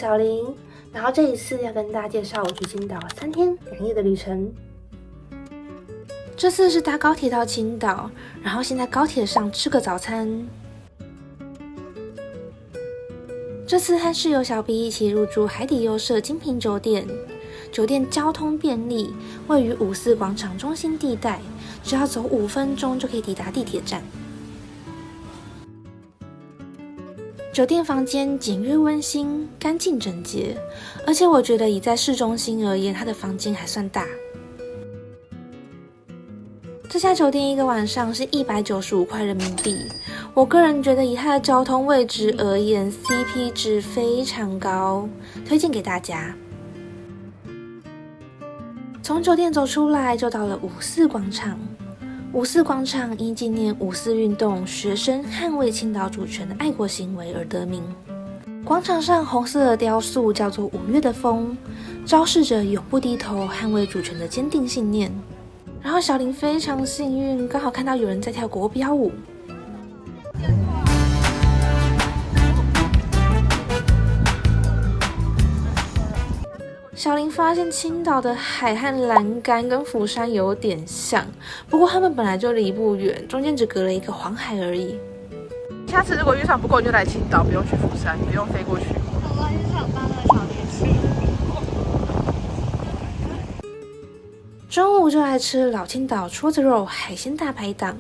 小林，然後這一次要跟大家介紹我去青島3天2夜的旅程。這次是搭高鐵到青島，然後先在高鐵上吃個早餐。這次和室友小 B 一起入住海底優舍精品酒店，酒店交通便利，位於5四廣場中心地帶，只要走5分鐘就可以抵達地鐵站。酒店房間簡約溫馨、乾淨整潔，而且我覺得以在市中心而言，它的房間還算大。這家酒店一個晚上是195塊人民幣，我個人覺得以它的交通位置而言 ，CP 值非常高，推薦給大家。從酒店走出來就到了5四廣場。5四廣場因紀念5四運動學生捍衛青島主權的愛國行為而得名。廣場上紅色的雕塑叫做5月的風，昭示着永不低頭捍衛主權的堅定信念。然後小林非常幸運，剛好看到有人在跳國標舞。小林發現青島的海和欄杆跟釜山有點像，不過他們本來就離不遠，中間只隔了一個黃海而已。下次如果預算不夠，你就來青島，不用去釜山，不用飛過去。好啊，就是有搭那個小電車。中午就來吃老青島戳子肉海鮮大排檔，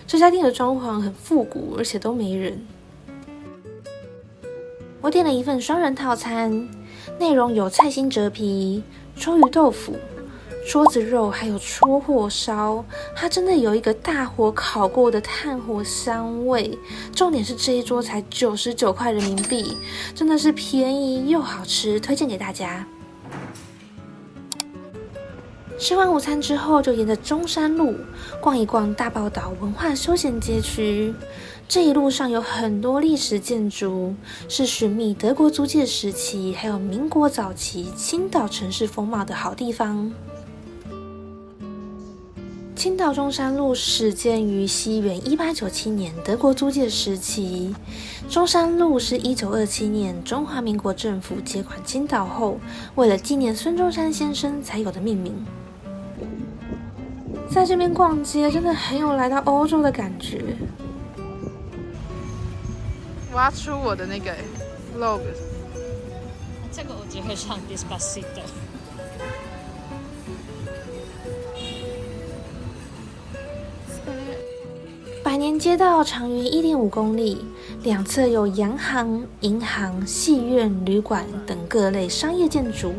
這家店的裝潢很復古，而且都沒人。我點了一份雙人套餐，內容有菜心折皮、戳魚豆腐、戳子肉，還有戳貨燒。它真的有一個大火烤過的炭火香味。重點是這一桌才99塊人民幣，真的是便宜又好吃，推薦給大家。吃完午餐之後，就沿着中山路逛一逛大寶島文化休閒街區。這一路上有很多歷史建築，是尋覓德國租界時期還有民國早期青島城市風貌的好地方。青島中山路始建於西元1897年德國租界時期，中山路是1927年中華民國政府接管青島後，為了紀念孫中山先生才有的命名。在這邊逛街真的很有來到歐洲的感覺。我要出我的那個 vlog。這個我只會唱 Despacito。百年街道長約1.5公里，兩側有洋行、銀行、戲院、旅館等各類商業建築。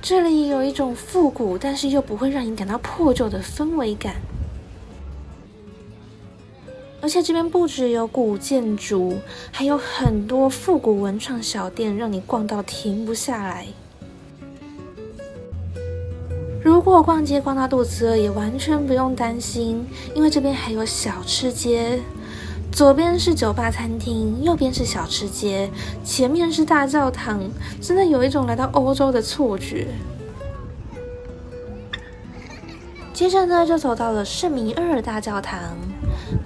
這裡有一種復古，但是又不會讓你感到破舊的氛圍感。而且這邊不只有古建築，還有很多復古文創小店，讓你逛到停不下來。如果逛街逛到肚子餓，也完全不用擔心，因為這邊還有小吃街。左邊是酒吧餐廳，右邊是小吃街，前面是大教堂，真的有一種來到歐洲的錯覺。接着呢，就走到了聖彌厄爾大教堂。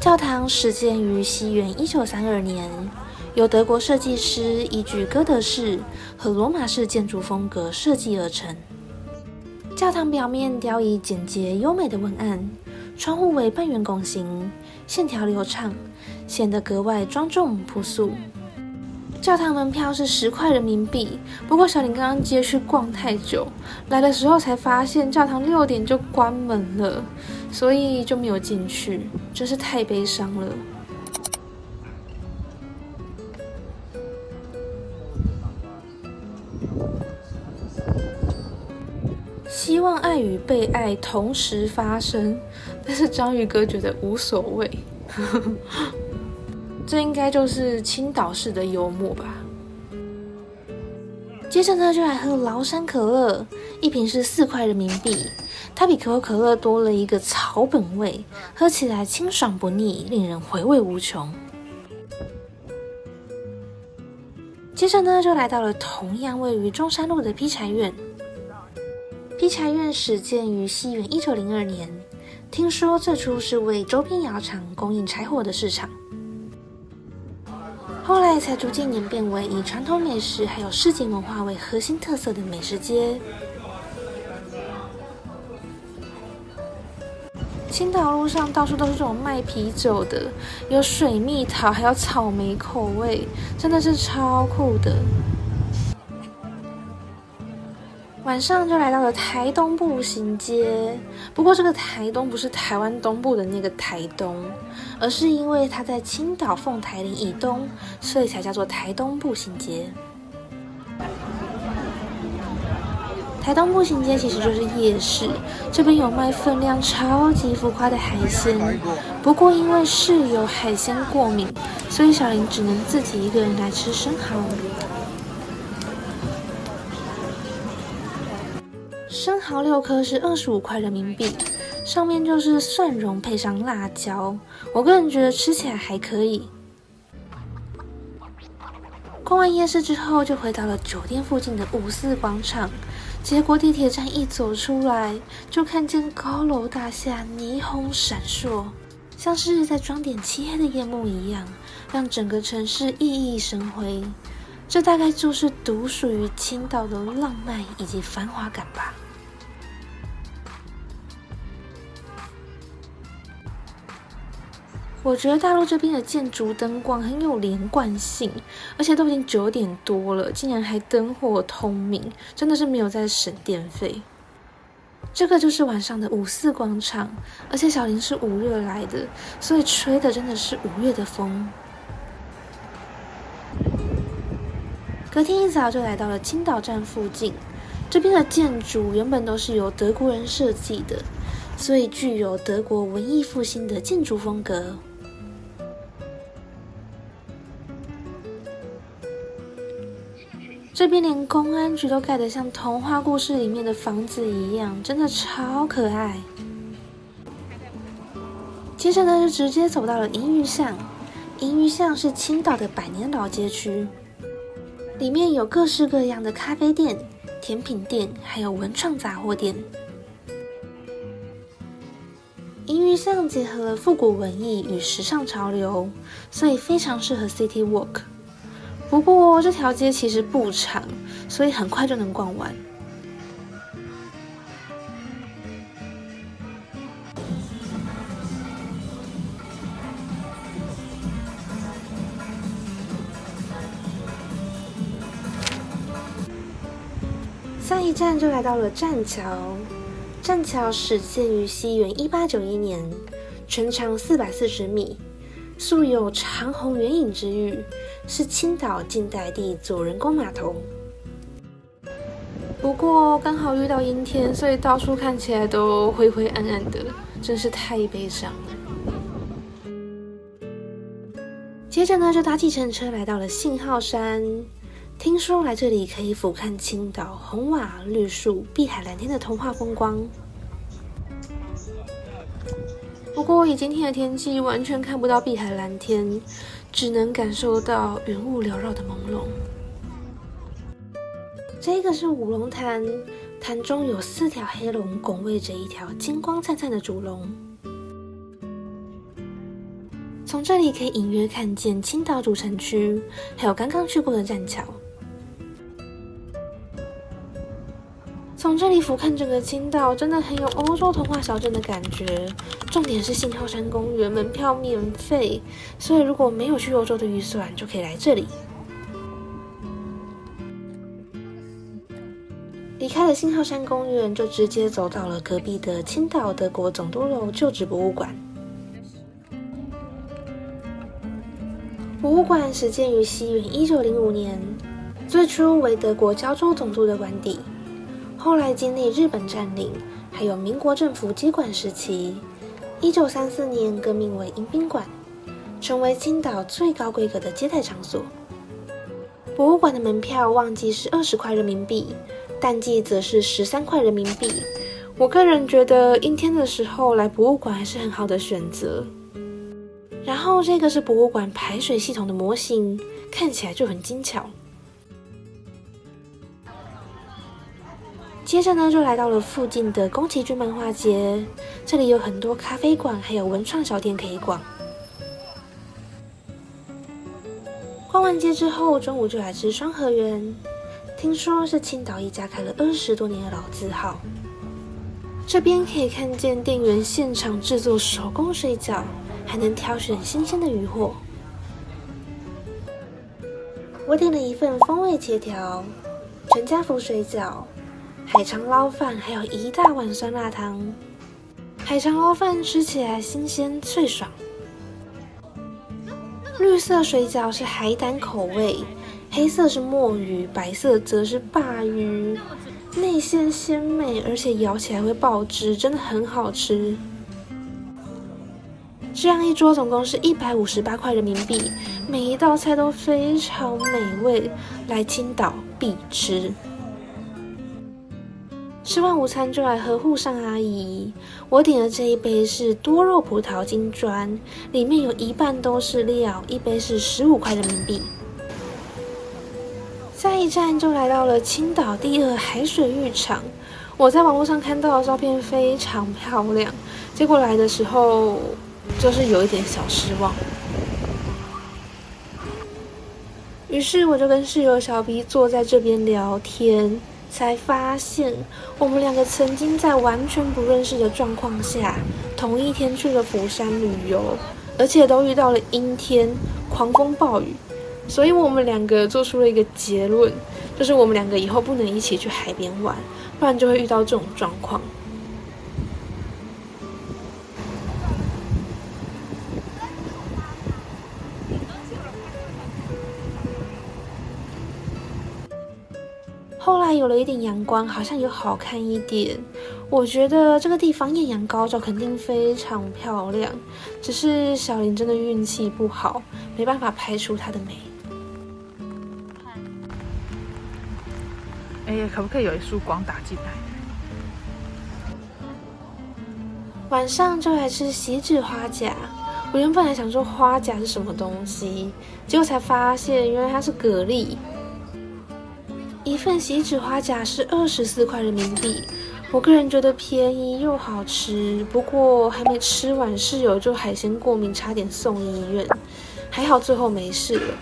教堂始建於西元1932年，由德國設計師依據哥德式和羅馬式建築風格設計而成。教堂表面雕以簡潔優美的文案，窗戶為半圓拱形，線條流暢，顯得格外莊重樸素。教堂門票是10塊人民幣，不過小林剛剛街區逛太久，來的時候才發現教堂6點就關門了，所以就沒有進去，真是太悲傷了。希望愛與被愛同時發生，但是章魚哥覺得無所謂。這應該就是青島式的幽默吧。接着呢，就來喝崂山可樂，一瓶是4塊人民幣，它比可口可樂多了一個草本味，喝起來清爽不膩，令人回味無窮。接着呢，就來到了同樣位於中山路的劈柴院。劈柴院始建於西元1902年，聽說最初是為周邊窯廠供應柴火的市場。後來才逐漸演變為以傳統美食還有市井文化為核心特色的美食街。青島路上到處都是這種賣啤酒的，有水蜜桃，還有草莓口味，真的是超酷的。晚上就來到了台東步行街，不過這個台東不是台灣東部的那個台東，而是因為它在青島鳳台嶺以東，所以才叫做台東步行街。台東步行街其實就是夜市，這邊有賣分量超級浮誇的海鮮，不過因為室友海鮮過敏，所以小林只能自己一個人來吃生蠔。生蠔6顆是25塊人民幣，上面就是蒜蓉配上辣椒，我個人覺得吃起來還可以。逛完夜市之後，就回到了酒店附近的54廣場。結果地鐵站一走出來，就看見高樓大廈霓虹閃爍，像是在裝點漆黑的夜幕一樣，讓整個城市熠熠生輝。這大概就是獨屬於青島的浪漫以及繁華感吧。我覺得大陸這邊的建築燈光很有連貫性，而且都已經9點多了，竟然還燈火通明，真的是沒有在省電費。這個就是晚上的54廣場，而且小林是5月來的，所以吹的真的是5月的風。隔天一早就來到了青島站附近，這邊的建築原本都是由德國人設計的，所以具有德國文藝復興的建築風格。這邊連公安局都蓋得像童話故事裡面的房子一樣，真的超可愛。接着呢，就直接走到了銀魚巷。銀魚巷是青島的百年老街區，裡面有各式各樣的咖啡店、甜品店，還有文創雜貨店。銀魚巷結合了復古文藝與時尚潮流，所以非常適合 City Walk。不過這條街其實不長，所以很快就能逛完。下一站就來到了棧橋。棧橋始建於西元1891年，全長440米，素有長虹遠影之譽，是青島近代第左人工碼頭。不過剛好遇到陰天，所以到處看起來都灰灰暗暗的，真是太悲傷了。接着呢，就搭計程車來到了信號山。聽說來這裡可以俯瞰青島紅瓦綠樹、碧海藍天的童話風光。不過以今天的天氣，完全看不到碧海藍天，只能感受到雲霧繚繞的朦朧。這個是五龍潭，潭中有4條黑龍拱衛着一條金光燦燦的主龍。從這裡可以隱約看見青島主城區，還有剛剛去過的棧橋。從這裡俯瞰整個青島，真的很有歐洲童話小鎮的感覺。重點是信號山公園門票免費，所以如果沒有去歐洲的預算，就可以來這裡。離開了信號山公園，就直接走到了隔壁的青島德國總督樓舊址博物館。博物館始建於西元1905年，最初為德國交州總督的官邸。後來經歷日本佔領，還有民國政府接管時期，1934年更名為迎賓館，成為青島最高規格的接待場所。博物館的門票旺季是20塊人民幣，淡季則是13塊人民幣。我個人覺得陰天的時候來博物館還是很好的選擇。然後這個是博物館排水系統的模型，看起來就很精巧。接着呢，就來到了附近的宮崎駿漫畫街，這裡有很多咖啡館，還有文創小店可以逛。逛完街之後，中午就來吃雙和園，聽說是青島一家開了20多年的老字號。這邊可以看見店員現場製作手工水餃，還能挑選新鮮的魚貨。我點了一份風味茄條、全家福水餃、海腸撈飯，還有一大碗酸辣湯。海腸撈飯吃起來新鮮脆爽。綠色水餃是海膽口味，黑色是墨魚，白色則是鮑魚，內餡鮮美，而且咬起來會爆汁，真的很好吃。這樣一桌總共是158塊人民幣，每一道菜都非常美味，來青島必吃。吃完午餐就來喝沪上阿姨，我點的這一杯是多肉葡萄金磚，裡面有一半都是料，一杯是15塊人民幣。下一站就來到了青島第2海水浴場，我在網絡上看到的照片非常漂亮，結果來的時候就是有一點小失望。於是我就跟室友小 B 坐在這邊聊天，才發現我們兩個曾經在完全不認識的狀況下，同一天去了釜山旅遊，而且都遇到了陰天、狂風暴雨，所以我們兩個做出了一個結論，就是我們兩個以後不能一起去海邊玩，不然就會遇到這種狀況。后來有了一點陽光，好像有好看一點。我覺得這個地方豔陽高照，肯定非常漂亮。只是小林真的運氣不好，沒辦法拍出它的美。可不可以有一束光打進來？晚上就來吃錫紙花甲。我原本還想說花甲是什麼東西，結果才發現原來它是蛤蜊。一份錫紙花甲是24塊人民幣，我個人覺得便宜又好吃。不過還沒吃完，室友就海鮮過敏，差點送醫院，還好最後沒事了。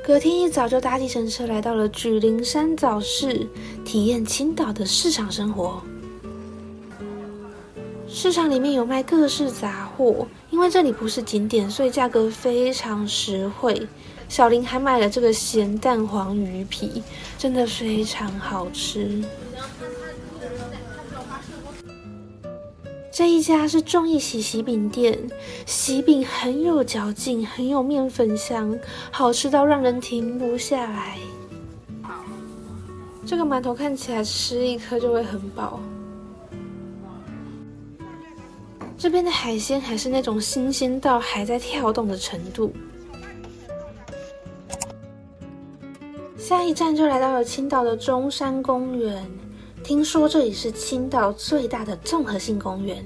隔天一早就搭計程車來到了舉靈山早市，體驗青島的市場生活。市場裡面有賣各式雜貨，因為這裡不是景點，所以價格非常實惠。小林還買了這個鹹蛋黃魚皮，真的非常好吃。這一家是眾一喜喜餅店，喜餅很有嚼勁，很有麵粉香，好吃到讓人停不下來。這個饅頭看起來吃一顆就會很飽。這邊的海鮮還是那種新鮮到還在跳動的程度。下一站就來到了青島的中山公園，聽說這裡是青島最大的綜合性公園。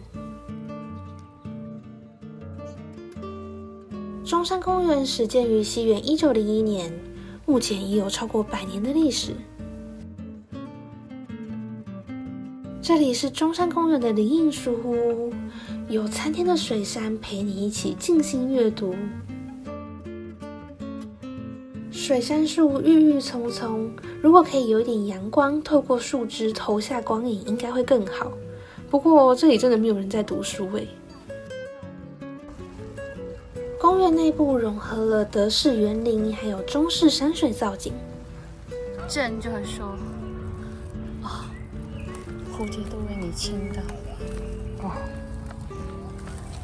中山公園始建於西元1901年，目前已有超過100年的歷史。這裡是中山公園的靈應書屋，有參天的水杉陪你一起靜心閱讀。水杉樹鬱鬱蔥蔥，如果可以有一點陽光透過樹枝投下光影，應該會更好。不過這裡真的沒有人在讀書耶。公園內部融合了德式園林，還有中式山水造景。這人就會說：“蝴蝶都為你傾倒了。”哇！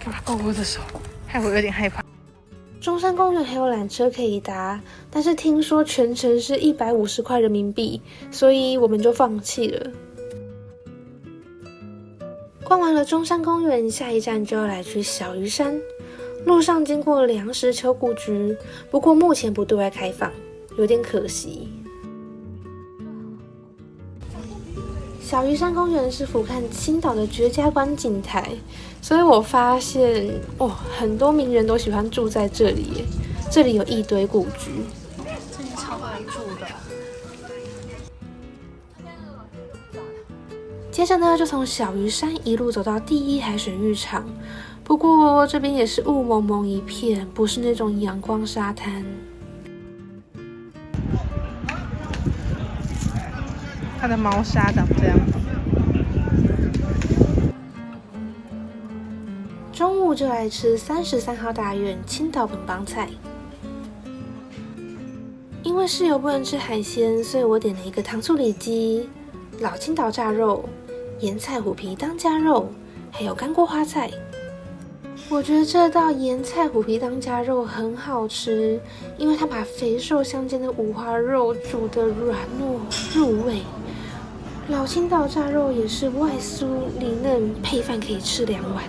幹嘛抱我的手？害我有點害怕。中山公園還有纜車可以搭，但是聽說全程是150塊人民幣，所以我們就放棄了。逛完了中山公園，下一站就要來去小魚山。路上經過梁實秋故居，不過目前不對外開放，有點可惜。小魚山公園是俯瞰青島的絕佳觀景台，所以我發現很多名人都喜歡住在這裡耶。這裡有一堆故居，這裡超多人住的。接着呢，就從小魚山一路走到第1海水浴場。不不過這邊也是霧濛濛一片，不是那種陽光沙灘。它的貓砂長這樣子。中午就來吃33號大院青島本幫菜。因為室友不能吃海鮮，所以我點了一個糖醋里脊、老青島炸肉、鹽菜虎皮當家肉，還有乾鍋花菜。我覺得這道鹽菜虎皮當家肉很好吃，因為它把肥瘦相間的五花肉煮得軟糯入味。老青島炸肉也是外酥裡嫩，配飯可以吃2碗。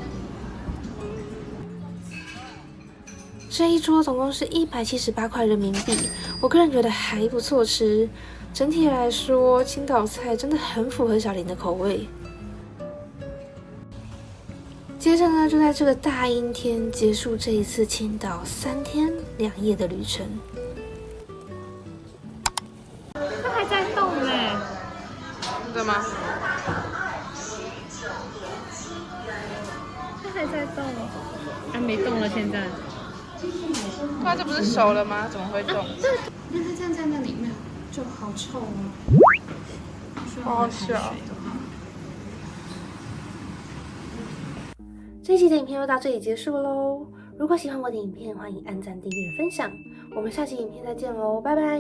這一桌總共是178塊人民幣，我個人覺得還不錯吃。整體來說，青島菜真的很符合小林的口味。接着呢，就在這個大陰天結束這一次青島3天2夜的旅程。它還在動呢，真的嗎？它還在動，它没動了現在。它這不是熟了嗎？怎麼會動？對，因為它這樣在那裡面就好臭啊，好好笑。這一期的影片就到這裡結束嘍。如果喜歡我的影片，歡迎按讚、訂閱、分享。我們下期影片再見嘍，拜拜。